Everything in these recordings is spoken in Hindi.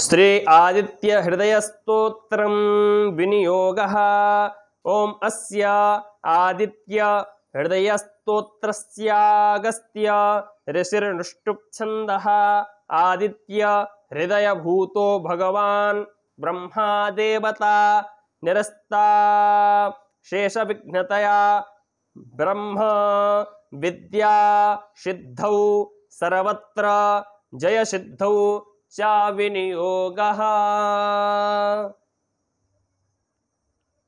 श्री आदित्य हृदय स्तोत्रं विनियोगः। ओम अस्य आदित्य हृदय स्तोत्रस्यागस्त्य ऋषिर्नुष्टुप् आदित्य हृदय भूतो भगवान् ब्रह्मा देवता निरस्ता शेष विघ्नतया ब्रह्म विद्या सिद्धौ सर्वत्र जय सिद्धौ चा विनियोगः।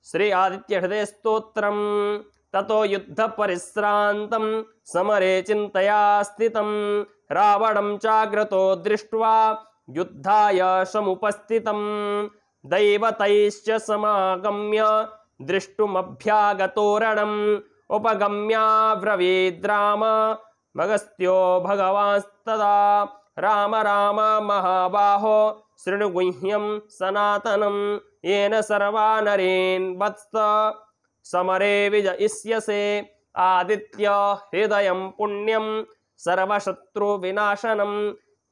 श्री आदित्य हृदय स्तोत्रम्। ततो युद्ध परिश्रान्तं समरे चिन्तया स्थितं रावणं चाग्रतो दृष्ट्वा युद्धाय समुपस्थितं दैवतैश्च समागम्य दृष्टुमभ्यागतो रणम् उपगम्याब्रवीद्राम मगस्त्यो भगवांस्तदा राम राम महाबाहो शृणु गुह्यं सनातनं येन सर्वा नरेन् वत्स समरे विजयिष्यसे। आदित्य हृदयं पुण्यं सर्वशत्रुविनाशनं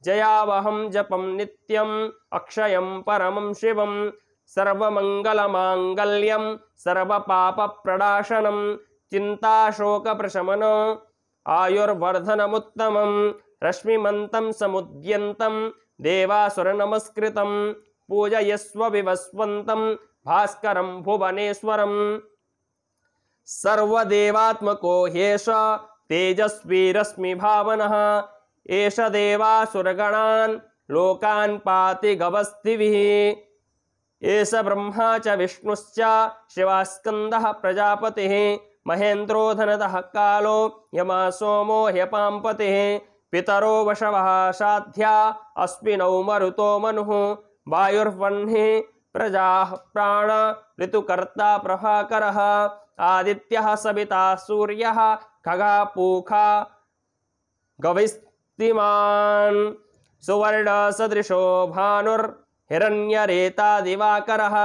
जयावहं जपं नित्यं अक्षयं परमं शिवं सर्वमङ्गलमाङ्गल्यं सर्वपापप्रणाशनं चिन्ताशोकप्रशमनं आयुर्वर्धनमुत्तमं रश्मिमन्तं समुद्यन्तं देवासुरनमस्कृतं पूजयस्व विवस्वन्तं भास्करं भुवनेश्वरं सर्वदेवात्मको ह्येष तेजस्वी रश्मिभावनः एष देवासुरगणान् लोकान् पाति गवस्तिभिः एष ब्रह्मा च विष्णुश्च शिवस्कन्दः प्रजापतिः महेन्द्रो धनदः कालो यमा सोमो ह्यपाम्पतिः पितरो वशवः साध्या अस्मिनौ मरुतो मनुः वायुर्वह्निः प्रजाः प्राण ऋतुकर्ता प्रभाकरः आदित्यः सविता सूर्यः खगा पूखा गविस्तिमान् सुवर्ण सदृशो भानुर्हिरण्यरेता दिवाकरः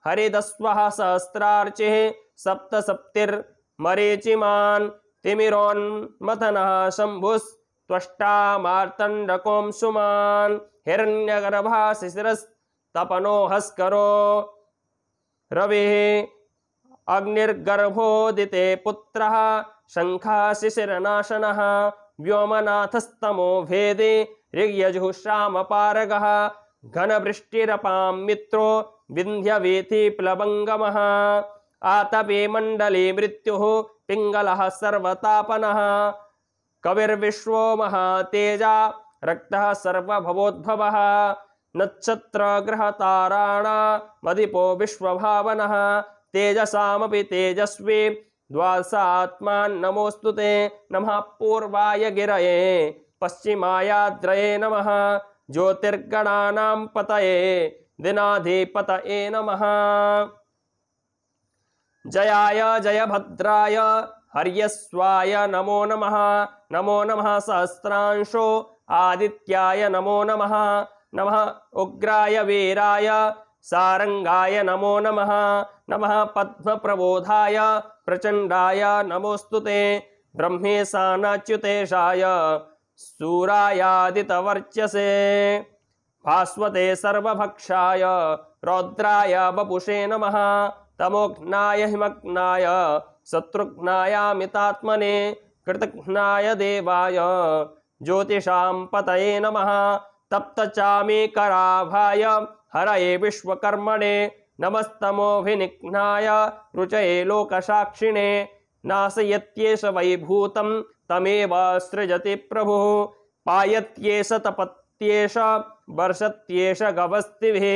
हरिदस्वः सहस्रार्चिः सप्तसप्तिर्मरीचिमान् तिमिरोन्मथनः शम्भुस्त्वष्टा मार्तण्डकोऽंशुमान् हिरण्यगर्भः शिशिरस्तपनो हस्करो रविः अग्निर्गर्भोदिते पुत्रः शङ्खः शिशिरनाशनः व्योमनाथस्तमो भेदे ऋग्यजुःश्रामपारगः घनवृष्टिरपां मित्रो विन्ध्यवेति प्लवङ्गमः आतपे मण्डले मृत्युः पिङ्गलः सर्वतापनः कविर्विश्वो महातेजा रक्तः सर्वभवोद्भवः नक्षत्रग्रहताराणामधिपो विश्वभावनः तेजसामपि तेजस्वी द्वादशात्मान् ते नमः पूर्वाय गिरये पश्चिमायाद्रये नमः ज्योतिर्गणानां पतये दिनाधिपतये नमः जयाय जयभद्राय हर्यस्वाय नमो नमः नमो नमः सहस्रांशो आदित्याय नमो नमः नमः उग्राय वीराय सारंगाय नमो नमः नमः पद्मप्रबोधाय प्रचंडाय नमोस्तुते ब्रह्मेशानाच्युतेशाय सूरायादितवर्चसे भास्वते सर्वभक्षाय रौद्राय वपुषे नमः तमोघ्नाय हिमग्नाय शत्रुघ्नायामितात्मने कृतघ्नाय देवाय ज्योतिषां पतये नमः तप्तचामीकराभाय हरये विश्वकर्मणे नमस्तमोभिनिघ्नाय रुचये लोकसाक्षिणे नाशयत्येष वैभूतं तमेव सृजति प्रभुः पायत्येष तपत्येष वर्षत्येष गवस्तिभिः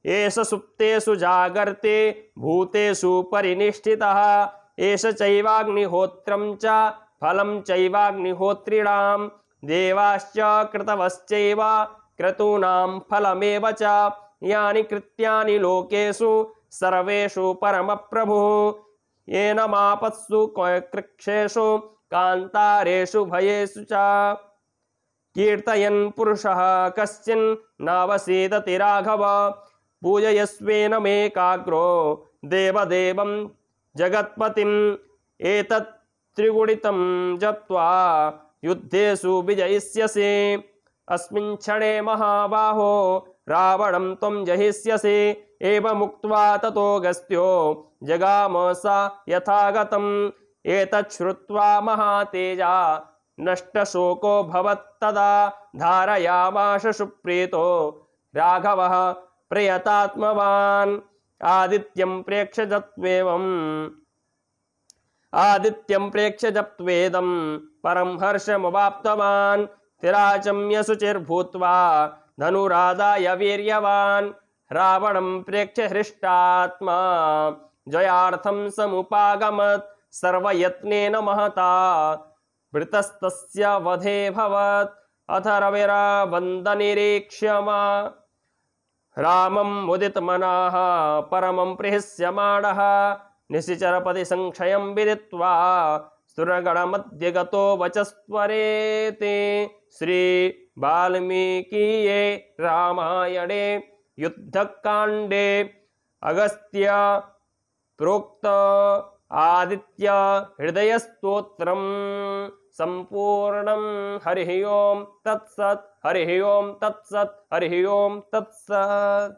एष सुप्तेषु जागर्ते भूतेषु परिनिष्ठितः एष चैवाग्निहोत्रं च फलं चैवाग्निहोत्रिणां देवाश्च कृतवश्चैव क्रतूनां फलमेव च यानि कृत्यानि लोकेषु सर्वेषु परमप्रभुः येन मापत्सु कृक्षेषु कान्तारेषु भयेषु च कीर्तयन् पुरुषः कश्चिन् नावसीदति राघव पूजयस्वेनमेकाग्रो देवदेवं जगत्पतिम् एतत् त्रिगुणितं जप्त्वा युद्धेषु विजयिष्यसि अस्मिन् क्षणे महाबाहो रावणं त्वं जहिष्यसि। एवमुक्त्वा ततोऽगस्त्यो जगाम स यथागतम्। एतत् श्रुत्वा महातेजा नष्टशोको भवत्तदा। धारयामाश सुप्रीतो राघवः प्रयतात्मवान्। आदित्यं प्रेक्ष्य जप्त्वेदं परं हर्षमवाप्तवान्। तिराचम्य शुचिर्भूत्वा धनुरादाय वीर्यवान्। रावणं प्रेक्ष्य हृष्टात्मा जयार्थं समुपागमत्। सर्वयत्नेन महता वृतस्तस्य वधे भवत्। अथ रविरावन्दनिरीक्ष्य रामं मुदितमनः परमं प्रहस्यमाणः। निशिचरपति संक्षयं विदित्वा सुरगणमध्ये गतो वचस्त्वरेति। श्री वाल्मीकीये रामायणे युद्धकाण्डे अगस्त्य प्रोक्त आदित्य हृदय स्तोत्रम संपूर्णं। हरिः ओम तत्सत्। हरिः ओम तत्सत्। हरिः ओम तत्सत्।